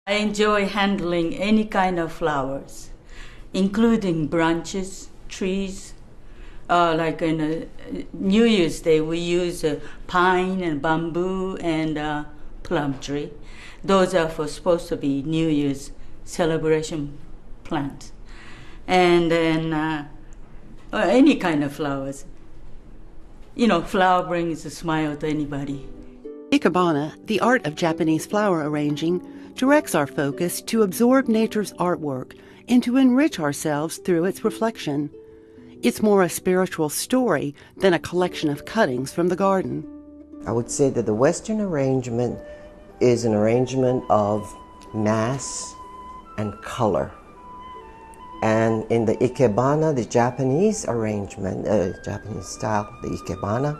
I enjoy handling any kind of flowers, including branches, trees. Like in New Year's Day, we use pine and bamboo and plum tree. Those are supposed to be New Year's celebration plants. And then any kind of flowers. You know, flower brings a smile to anybody. Ikebana, the art of Japanese flower arranging, directs our focus to absorb nature's artwork and to enrich ourselves through its reflection. It's more a spiritual story than a collection of cuttings from the garden. I would say that the Western arrangement is an arrangement of mass and color. And in the Ikebana, the Japanese arrangement, Japanese style, the Ikebana,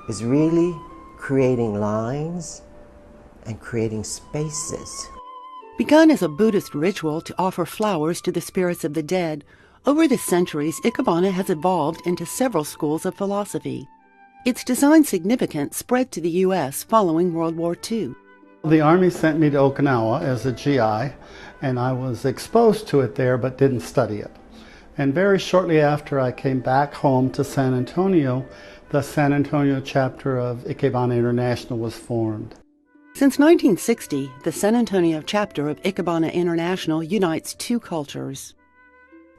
is really creating lines and creating spaces. Begun as a Buddhist ritual to offer flowers to the spirits of the dead, over the centuries, Ikebana has evolved into several schools of philosophy. Its design significance spread to the U.S. following World War II. The Army sent me to Okinawa as a GI, and I was exposed to it there but didn't study it. And very shortly after I came back home to San Antonio, the San Antonio chapter of Ikebana International was formed. Since 1960, the San Antonio chapter of Ikebana International unites two cultures.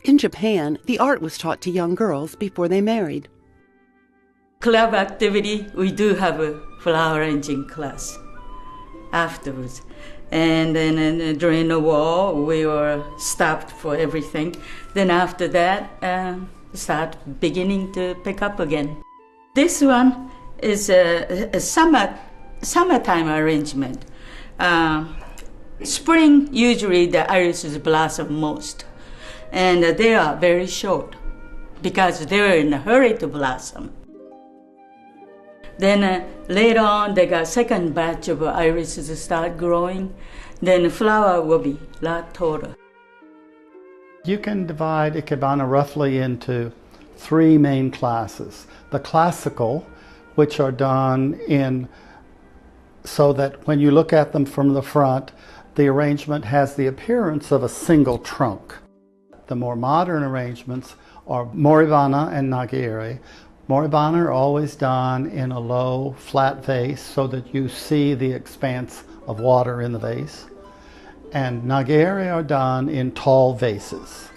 In Japan, the art was taught to young girls before they married. Club activity, we do have a flower arranging class afterwards. And then during the war, we were stopped for everything. Then after that, start beginning to pick up again. This one is a summertime arrangement. Spring, usually the irises blossom most. And they are very short because they're in a hurry to blossom. Then later on, they got second batch of irises start growing. Then the flower will be a lot taller. You can divide Ikebana roughly into three main classes. The classical, which are done in so that when you look at them from the front, the arrangement has the appearance of a single trunk. The more modern arrangements are Moribana and Nagiri. Moribana are always done in a low, flat vase so that you see the expanse of water in the vase. And Nagiri are done in tall vases.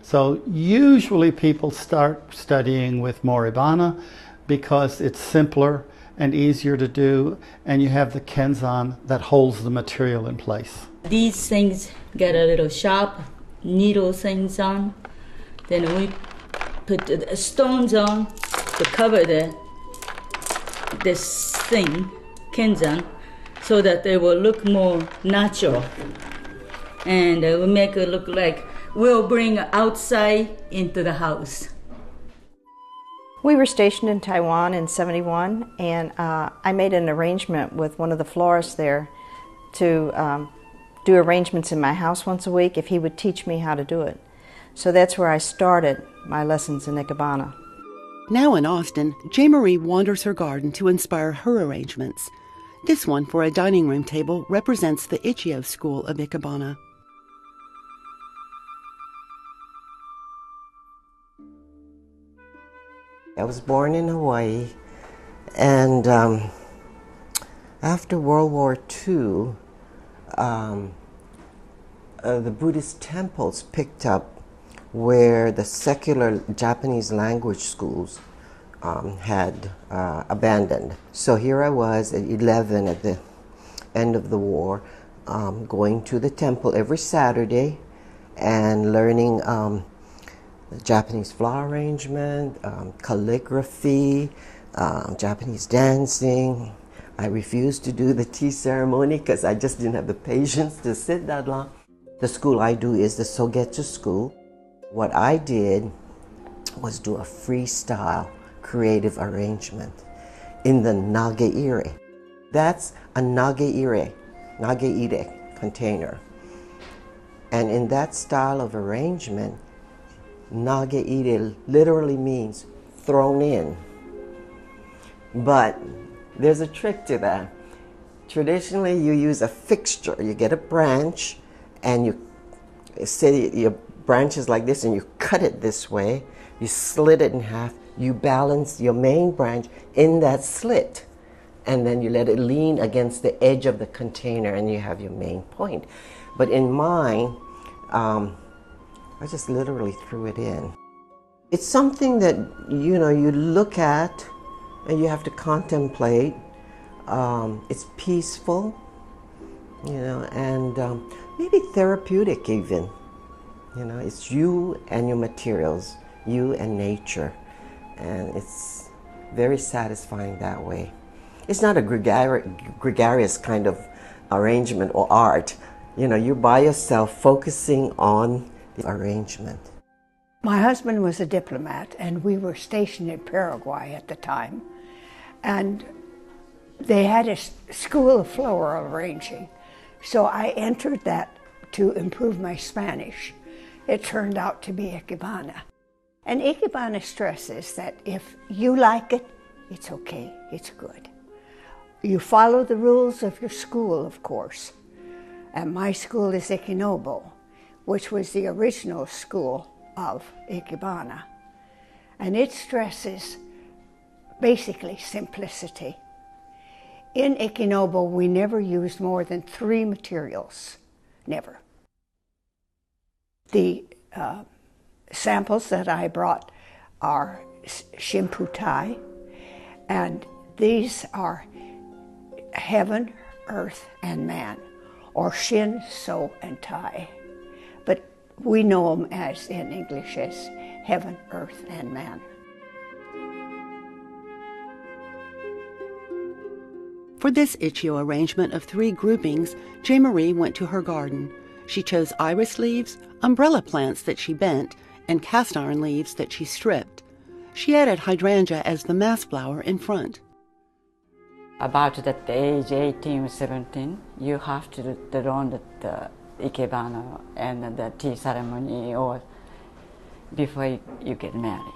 So usually people start studying with Moribana because it's simpler and easier to do, and you have the kenzan that holds the material in place. These things get a little sharp needle things on. Then we put the stones on to cover this thing, kenzan, so that they will look more natural. And we make it look like we'll bring outside into the house. We were stationed in Taiwan in '71, and I made an arrangement with one of the florists there to do arrangements in my house once a week if he would teach me how to do it. So that's where I started my lessons in Ikebana. Now in Austin, J. Marie wanders her garden to inspire her arrangements. This one for a dining room table represents the Ichio school of Ikebana. I was born in Hawaii, and after World War II, the Buddhist temples picked up where the secular Japanese language schools had abandoned. So here I was at 11 at the end of the war, going to the temple every Saturday and learning Japanese flower arrangement, calligraphy, Japanese dancing. I refused to do the tea ceremony because I just didn't have the patience to sit that long. The school I do is the Sogetsu school. What I did was do a freestyle creative arrangement in the nageire. That's a nageire container. And in that style of arrangement, nageire literally means thrown in. But there's a trick to that. Traditionally, you use a fixture. You get a branch and you say your branch is like this and you cut it this way. You slit it in half. You balance your main branch in that slit. And then you let it lean against the edge of the container and you have your main point. But in mine, I just literally threw it in. It's something that, you know, you look at and you have to contemplate. It's peaceful, you know, and maybe therapeutic even. You know, it's you and your materials, you and nature, and it's very satisfying that way. It's not a gregarious kind of arrangement or art. You know, you're by yourself focusing on the arrangement. My husband was a diplomat, and we were stationed in Paraguay at the time. And they had a school of floral arranging. So I entered that to improve my Spanish. It turned out to be Ikebana. And Ikebana stresses that if you like it, it's okay, it's good. You follow the rules of your school, of course. And my school is Ikenobo, which was the original school of Ikebana. And it stresses basically simplicity. In Ikenobo, we never used more than 3 materials, never. The samples that I brought are shimputai, and these are heaven, earth, and man, or shin, so, and tai. But we know them as, in English, as heaven, earth, and man. For this Ichio arrangement of 3 groupings, J. Marie went to her garden. She chose iris leaves, umbrella plants that she bent, and cast iron leaves that she stripped. She added hydrangea as the mass flower in front. About that age, 18 or 17, you have to learn the Ikebana and the tea ceremony or before you get married.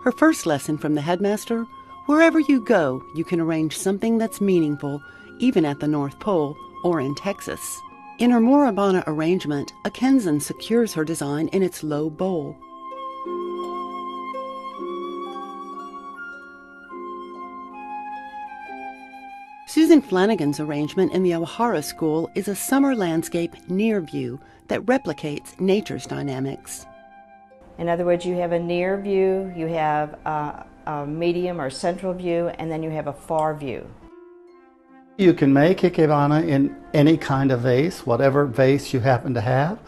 Her first lesson from the headmaster: wherever you go, you can arrange something that's meaningful, even at the North Pole or in Texas. In her Moribana arrangement, a Kenzan secures her design in its low bowl. Susan Flanagan's arrangement in the O'Hara School is a summer landscape near view that replicates nature's dynamics. In other words, you have a near view, you have a medium or central view, and then you have a far view. You can make Ikebana in any kind of vase, whatever vase you happen to have,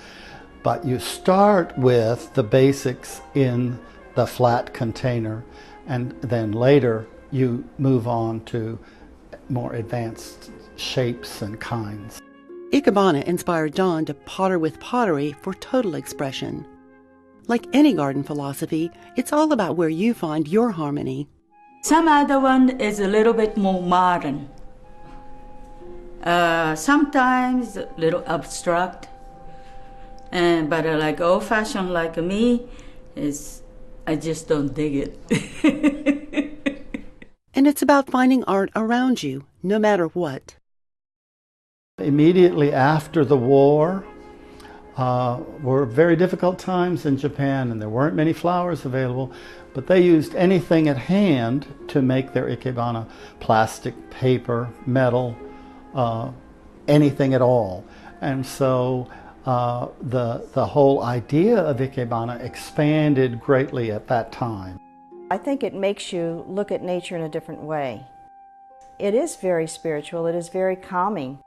but you start with the basics in the flat container, and then later you move on to more advanced shapes and kinds. Ikebana inspired Dawn to potter with pottery for total expression. Like any garden philosophy, it's all about where you find your harmony. Some other one is a little bit more modern. Sometimes a little abstract. But like old-fashioned like me, I just don't dig it. And it's about finding art around you, no matter what. Immediately after the war, were very difficult times in Japan, and there weren't many flowers available, but they used anything at hand to make their Ikebana: plastic, paper, metal, anything at all. And so the whole idea of Ikebana expanded greatly at that time. I think it makes you look at nature in a different way. It is very spiritual, it is very calming.